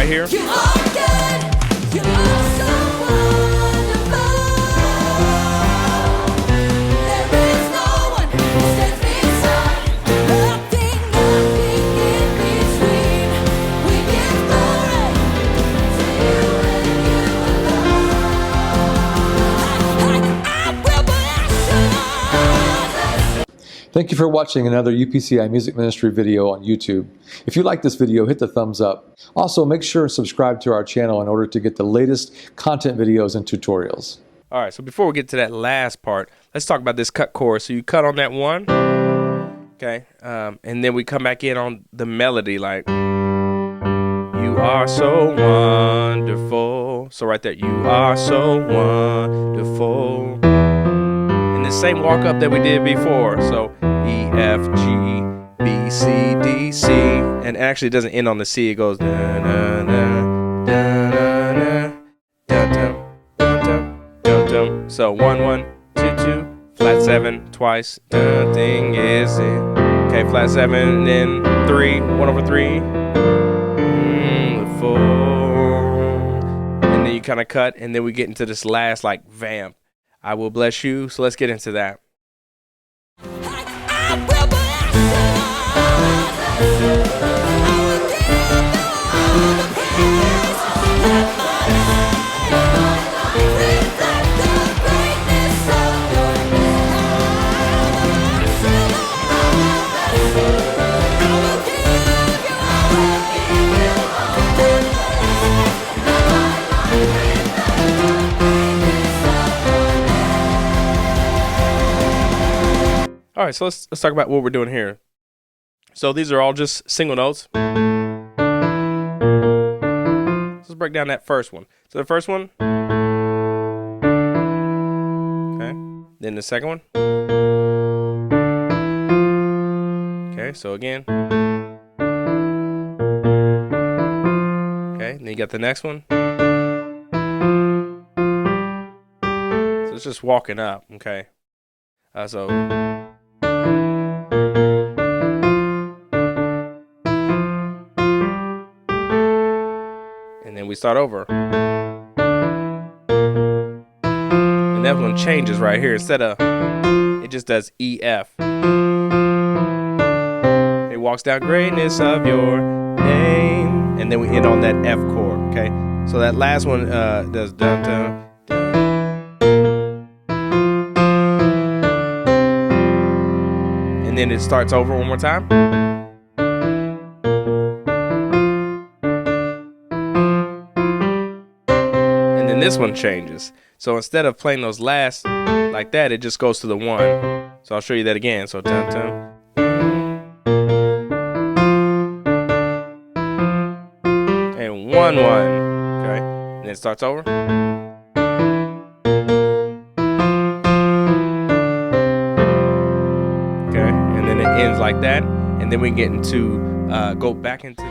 here. You are good. You are so wonderful. There is no one who stands beside. Nothing in between. We give glory to you and you alone. I will bless you, Lord. Thank you for watching another UPCI Music Ministry video on YouTube. If you like this video, hit the thumbs up. Also, make sure and subscribe to our channel in order to get the latest content videos and tutorials. All right, so before we get to that last part, let's talk about this cut chord. So you cut on that one, okay, and then we come back in on the melody, like, you are so wonderful. So right there, you are so wonderful. And the same walk up that we did before. So E, F, G, B, C, D, C. And actually it doesn't end on the C, it goes da da da da da da da da da da. So 1 1 2 2, flat 7 twice. Nothing is it. Okay, flat 7, and then 3, 1 over 3. 4. And then you kind of cut, and then we get into this last like vamp. I will bless you. So let's get into that. I will bless you, Lord. I will give you all the praise. Let my life reflect the greatness of your name. I will bless you, Lord. I will give you all the praise. All right, so let's talk about what we're doing here. So these are all just single notes. Let's break down that first one. So the first one, okay. Then the second one, okay. So again, okay. Then you got the next one. So it's just walking up, okay. So. And then we start over. And that one changes right here. Instead of, it just does E, F. It walks down greatness of your name. And then we end on that F chord, okay? So that last one does dun dun. And then it starts over one more time. This one changes. So instead of playing those last like that, it just goes to the 1. So I'll show you that again. So dun dun. And 1 1. Okay. And then it starts over. Okay. And then it ends like that. And then we get into go back into